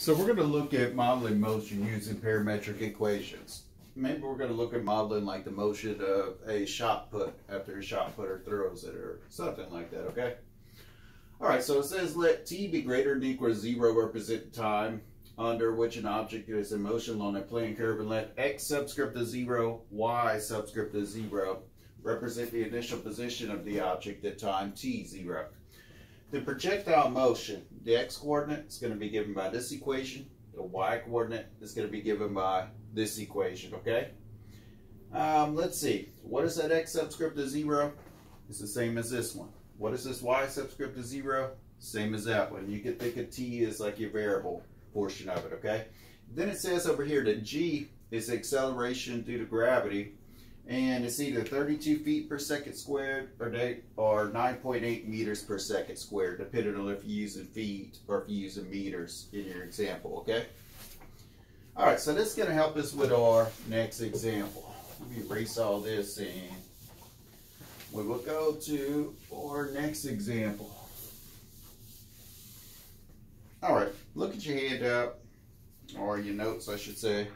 So we're going to look at modeling motion using parametric equations. Maybe we're going to look at modeling like the motion of a shot put after a shot putter throws it or something like that, okay? All right, so it says let t be greater than or equal to 0 represent time under which an object is in motion along a plane curve, and let x subscript to 0, y subscript to 0 represent the initial position of the object at time t0. The projectile motion, the x-coordinate is going to be given by this equation. The y-coordinate is going to be given by this equation, okay? Let's see. What is that x subscript to 0? It's the same as this one. What is this y subscript to 0? Same as that one. You can think of t as like your variable portion of it, okay? Then it says over here that g is acceleration due to gravity, and it's either 32 feet per second squared or 9.8 meters per second squared, depending on if you're using feet or if you're using meters in your example, okay? All right, so this is going to help us with our next example. Let me erase all this and we will go to our next example. All right, look at your handout, or your notes, I should say.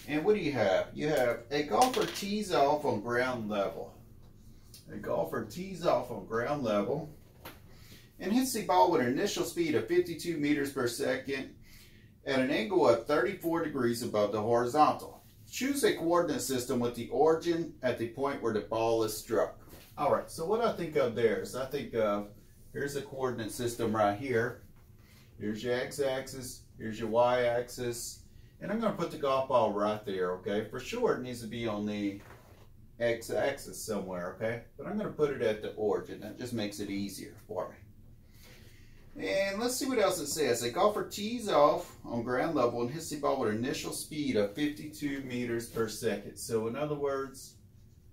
And what do you have? You have a golfer tees off on ground level. A golfer tees off on ground level and hits the ball with an initial speed of 52 meters per second at an angle of 34 degrees above the horizontal. Choose a coordinate system with the origin at the point where the ball is struck. All right, so what I think of there is I think of, here's a coordinate system right here. Here's your x-axis, here's your y-axis. And I'm going to put the golf ball right there, okay? For sure, it needs to be on the x-axis somewhere, okay? But I'm going to put it at the origin. That just makes it easier for me. And let's see what else it says. A golfer tees off on ground level and hits the ball with an initial speed of 52 meters per second. So in other words,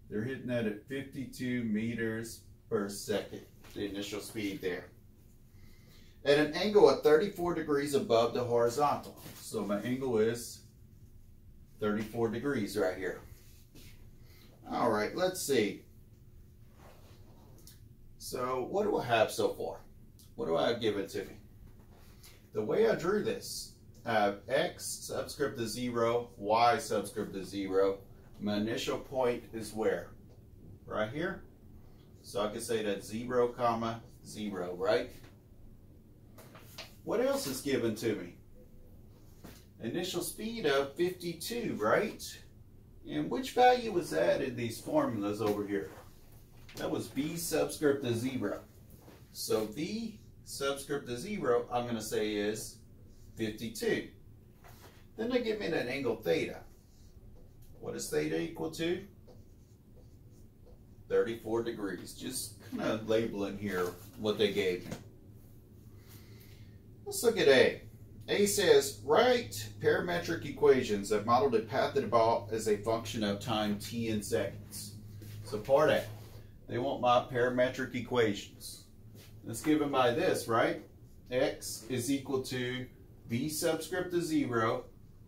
they're hitting that at 52 meters per second, the initial speed there, at an angle of 34 degrees above the horizontal. So my angle is 34 degrees right here. All right, let's see. So what do I have so far? What do I have given to me? The way I drew this, I have x subscript to 0, y subscript to 0. My initial point is where? Right here. So I can say that's 0, 0, right? What else is given to me? Initial speed of 52, right? And which value was that in these formulas over here? That was v subscript to 0. So v subscript to 0, I'm going to say is 52. Then they give me that angle theta. What is theta equal to? 34 degrees. Just kind of labeling here what they gave me. Let's look at A. A says, write parametric equations that model the path of the ball as a function of time t in seconds. So part A, they want my parametric equations. It's given by this, right? X is equal to v subscript to 0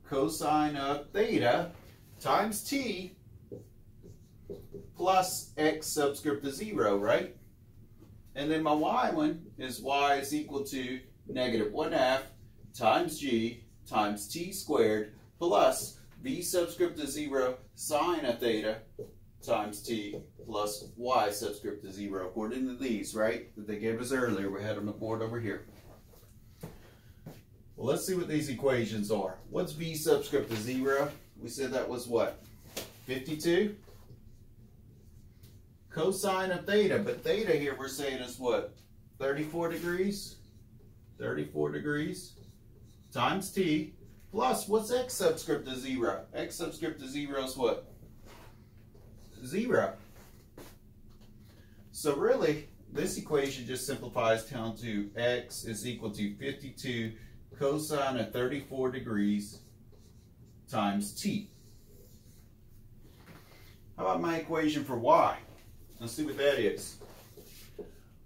cosine of theta times t plus x subscript to 0, right? And then my y one is y is equal to negative 1/2 times g times t squared plus v subscript to 0 sine of theta times t plus y subscript to 0, according to these, right, that they gave us earlier. We had on the board over here. Well, let's see what these equations are. What's v subscript to 0? We said that was what? 52? Cosine of theta, but theta here we're saying is what? 34 degrees? 34 degrees times t plus what's x subscript to 0? X subscript to 0 is what? 0. So really, this equation just simplifies down to x is equal to 52 cosine of 34 degrees times t. How about my equation for y? Let's see what that is.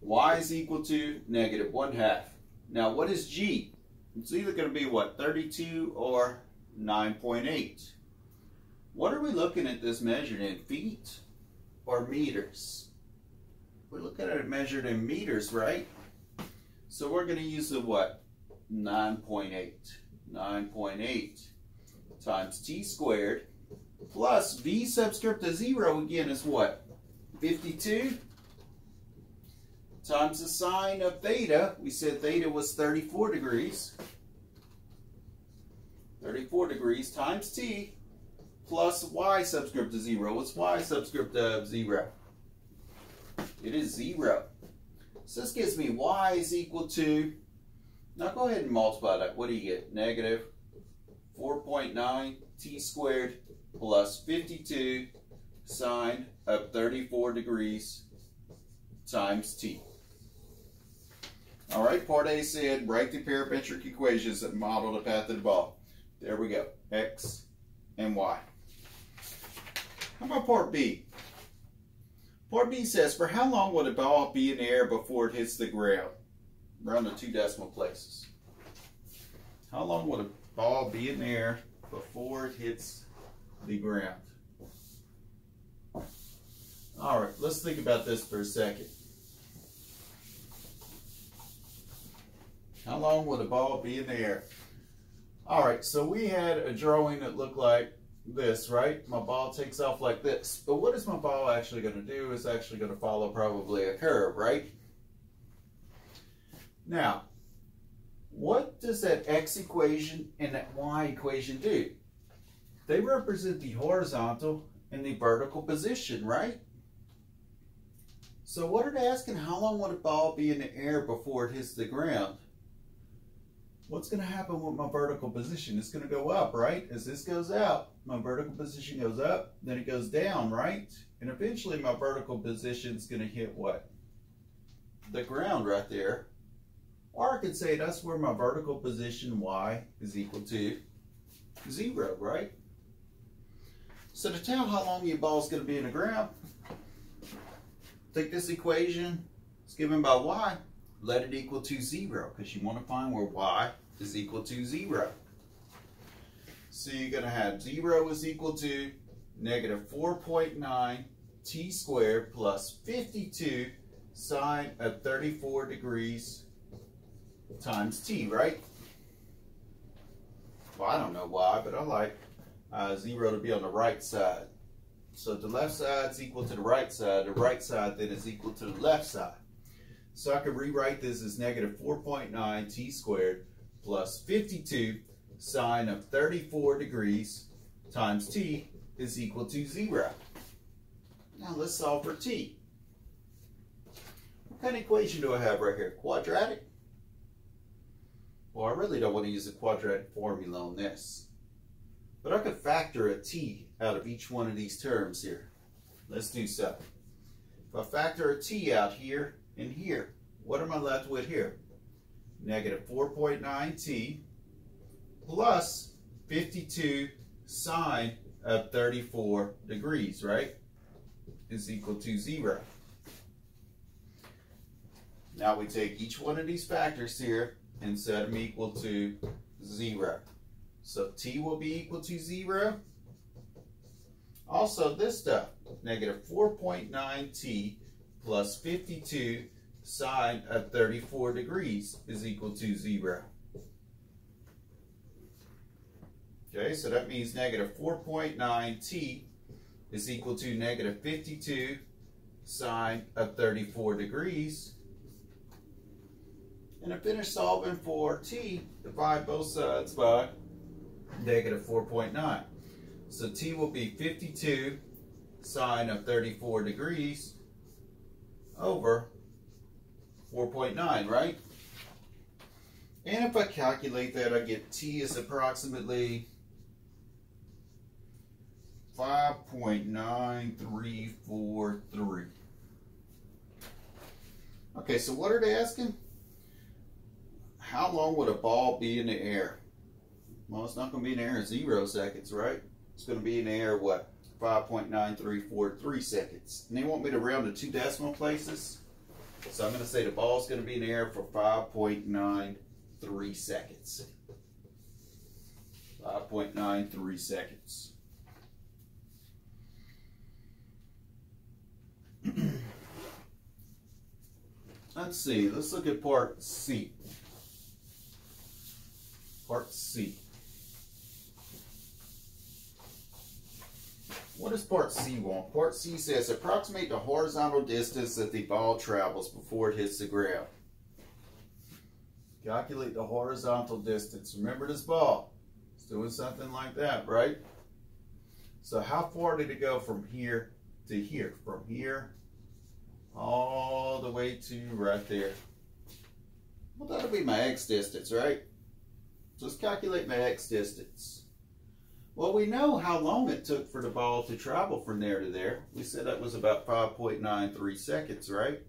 Y is equal to negative 1/2. Now, what is g? It's either going to be, what, 32 or 9.8. What are we looking at this measured in, feet or meters? We're looking at it measured in meters, right? So we're going to use the what? 9.8. 9.8 times t squared plus v subscript of 0 again is what? 52 times the sine of theta. We said theta was 34 degrees. 34 degrees times t plus y subscript of 0. What's y subscript of 0? It is 0. So this gives me y is equal to, now go ahead and multiply that. What do you get? Negative 4.9 t squared plus 52 sine of 34 degrees times t. All right, part A said write the parametric equations that model the path of the ball. There we go, x and y. How about part B? Part B says, for how long will the ball be in the air before it hits the ground? Around the 2 decimal places. How long will the ball be in the air before it hits the ground? All right, let's think about this for a second. How long will the ball be in the air? All right, so we had a drawing that looked like this, right? My ball takes off like this. But what is my ball actually going to do? It's actually going to follow probably a curve, right? Now, what does that x equation and that y equation do? They represent the horizontal and the vertical position, right? So what are they asking? How long will the ball be in the air before it hits the ground? What's going to happen with my vertical position? It's going to go up, right? As this goes out, my vertical position goes up, then it goes down, right? And eventually my vertical position is going to hit what? The ground right there. Or I could say that's where my vertical position y is equal to 0, right? So to tell how long your ball is going to be in the ground, take this equation, it's given by y, let it equal to 0, because you want to find where y is equal to 0. So you're going to have 0 is equal to negative 4.9 t squared plus 52 sine of 34 degrees times t, right? Well, I don't know why, but I like 0 to be on the right side. So the left side is equal to the right side then is equal to the left side. So I could rewrite this as negative 4.9 t squared plus 52 sine of 34 degrees times t is equal to 0. Now let's solve for t. What kind of equation do I have right here? Quadratic? Well, I really don't want to use a quadratic formula on this. But I could factor a t out of each one of these terms here. Let's do so. If I factor a t out here and here, what am I left with here? Negative 4.9t plus 52 sine of 34 degrees, right? Is equal to 0. Now we take each one of these factors here and set them equal to 0. So t will be equal to 0. Also this stuff, negative 4.9t plus 52 sine of 34 degrees is equal to 0. Okay, so that means negative 4.9t is equal to negative 52 sine of 34 degrees. And to finish solving for t, divide both sides by negative 4.9. So t will be 52 sine of 34 degrees over 4.9, right? And if I calculate that, I get t is approximately 5.9343. Okay, so what are they asking? How long would a ball be in the air? Well, it's not going to be in the air in 0 seconds, right? It's going to be in the air, what? 5.9343 seconds. And they want me to round to 2 decimal places. So I'm going to say the ball's going to be in the air for 5.93 seconds. 5.93 seconds. Let's see. Let's look at part C. Part C. does part C want? Part C says approximate the horizontal distance that the ball travels before it hits the ground. Calculate the horizontal distance. Remember this ball. It's doing something like that, right? So how far did it go from here to here? From here all the way to right there. Well, that'll be my x distance, right? So let's calculate my x distance. Well, we know how long it took for the ball to travel from there to there. We said that was about 5.93 seconds, right?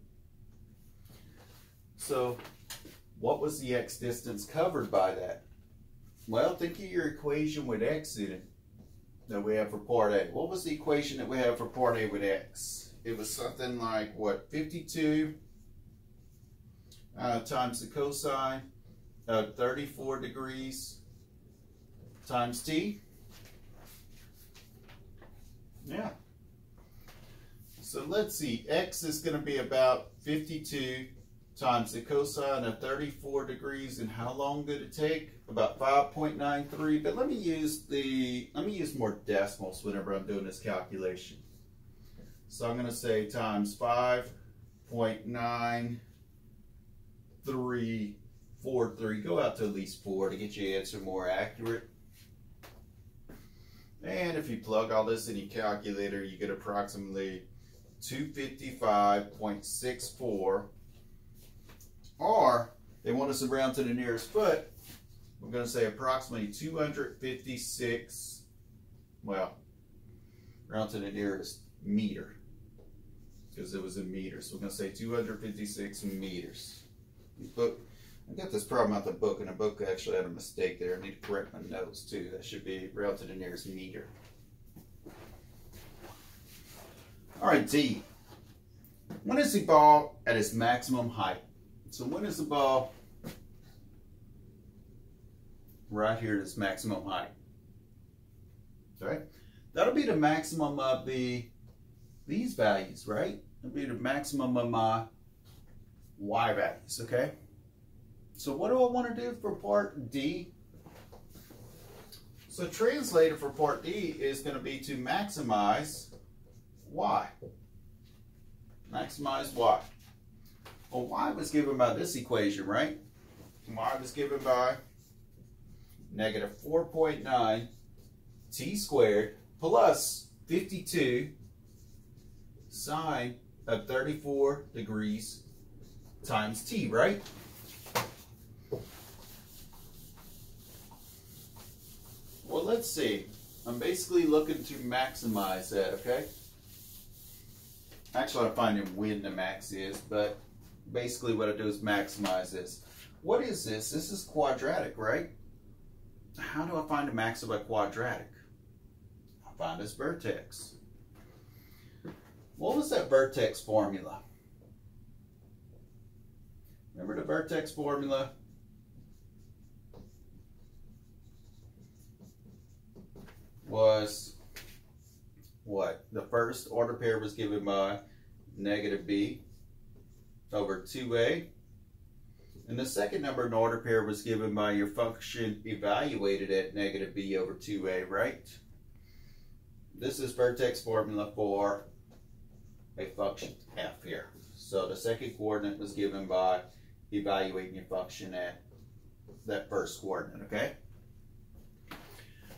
So what was the x distance covered by that? Well, think of your equation with x in it that we have for part A. What was the equation that we have for part A with x? It was something like, what, 52 times the cosine of 34 degrees times t? Yeah. So let's see, x is going to be about 52 times the cosine of 34 degrees, and how long did it take? About 5.93. But let me use more decimals whenever I'm doing this calculation. So I'm going to say times 5.9343. Go out to at least 4 to get your answer more accurate. And if you plug all this in your calculator, you get approximately 255.64. Or they want us to round to the nearest foot. We're going to say approximately 256. Well, round to the nearest meter, because it was in meters. So we're going to say 256 meters. Book. I got this problem out the book, and the book actually had a mistake there. I need to correct my notes too. That should be round to the nearest meter. All right, D. When is the ball at its maximum height? So when is the ball right here at its maximum height? Okay, that'll be the maximum of these values, right? It'll be the maximum of my y values, okay? So what do I want to do for part D? So translated for part D is going to be to maximize y. Maximize y. Well, y was given by this equation, right? Y was given by negative 4.9 t squared plus 52 sine of 34 degrees times t, right? Well, let's see. I'm basically looking to maximize that, okay? Actually, I'm finding when the max is, but basically what I do is maximize this. What is this? This is quadratic, right? How do I find the max of a quadratic? I find its vertex. What was that vertex formula? Remember the vertex formula? Was what? The first order pair was given by negative b over 2a. And the second number in order pair was given by your function evaluated at negative b over 2a, right? This is vertex formula for a function f here. So the second coordinate was given by evaluating your function at that first coordinate, okay?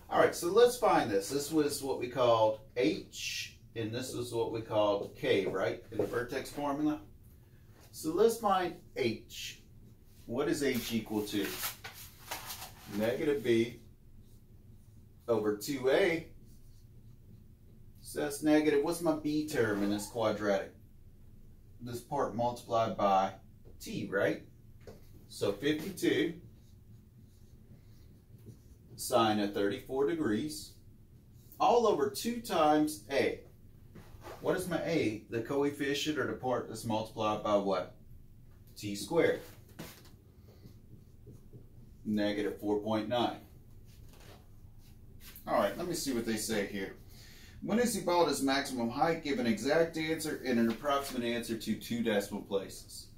All right, so let's find this. This was what we called h, and this was what we called k, right, in the vertex formula. So let's find h. What is h equal to? Negative b over 2a. So that's negative. What's my b term in this quadratic? This part multiplied by t, right? So 52 sine of 34 degrees all over 2 times a. What is my a? The coefficient or the part that's multiplied by what? T squared. Negative 4.9. All right, let me see what they say here. When is the ball at its maximum height? Give an exact answer and an approximate answer to 2 decimal places.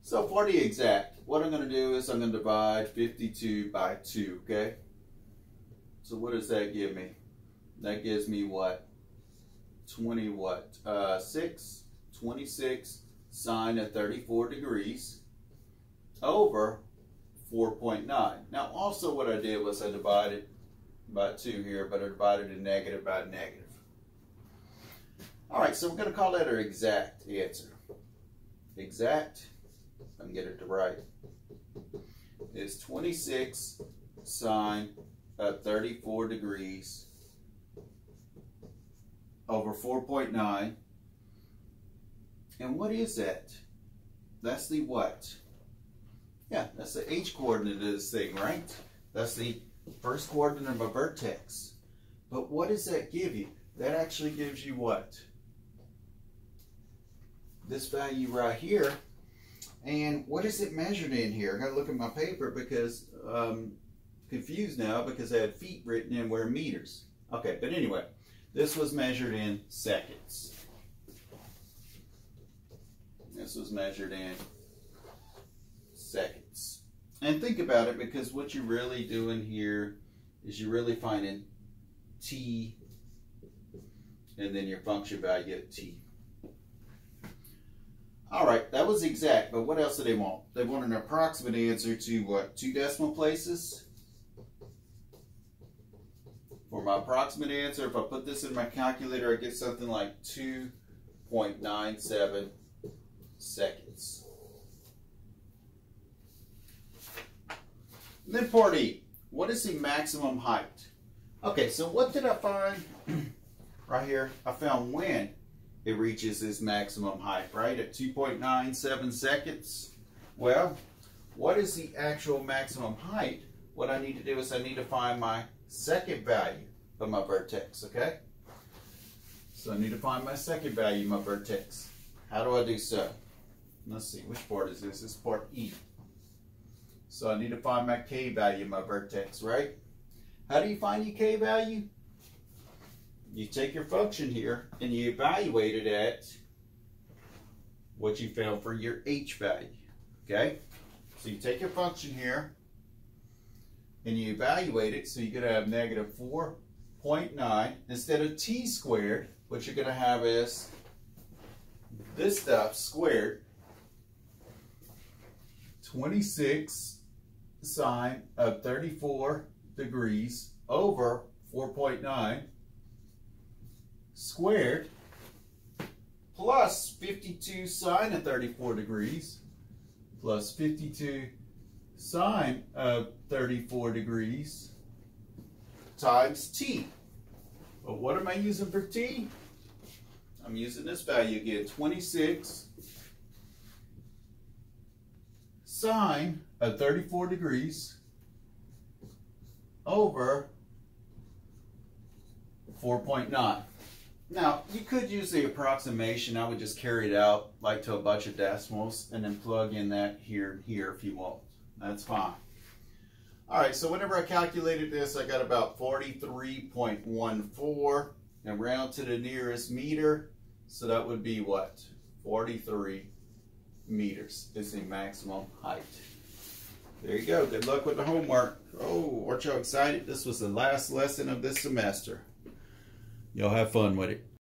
So for the exact, what I'm going to do is I'm going to divide 52 by 2, okay? So what does that give me? That gives me what? 26 sine of 34 degrees over 4.9. Now also what I did was I divided by 2 here, but I divided a negative by negative. All right, so we're going to call that our exact answer. Exact, if I can get it to right, is 26 sine of 34 degrees over 4.9. And what is that? That's the what? Yeah, that's the h coordinate of this thing, right? That's the first coordinate of a vertex. But what does that give you? That actually gives you what? This value right here. And what is it measured in here? I gotta look at my paper because I'm confused now because I had feet written in where meters. Okay, but anyway, this was measured in seconds. This was measured in seconds. And think about it, because what you're really doing here is you're really finding t and then your function value at t. All right, that was exact, but what else do they want? They want an approximate answer to what? 2 decimal places? For my approximate answer, if I put this in my calculator, I get something like 2.97 seconds. And then part E, what is the maximum height? Okay, so what did I find right here? I found when it reaches its maximum height, right? At 2.97 seconds. Well, what is the actual maximum height? What I need to do is I need to find my second value of my vertex, okay? So I need to find my second value of my vertex. How do I do so? Let's see, which part is this? This is part E. So I need to find my k value of my vertex, right? How do you find your k value? You take your function here and you evaluate it at what you found for your h value, okay? So you take your function here and you evaluate it, so you're going to have negative 4.9 instead of t squared. What you're going to have is this stuff squared, 26 sine of 34 degrees over 4.9 squared plus 52 sine of 34 degrees plus 52 sine of 34 degrees times t. But what am I using for t? I'm using this value again, 26 sine of 34 degrees over 4.9. Now, you could use the approximation. I would just carry it out like to a bunch of decimals and then plug in that here and here if you want. That's fine. All right, so whenever I calculated this, I got about 43.14 and round to the nearest meter. So that would be what? 43 meters is the maximum height. There you go. Good luck with the homework. Oh, aren't y'all excited? This was the last lesson of this semester. Y'all have fun with it.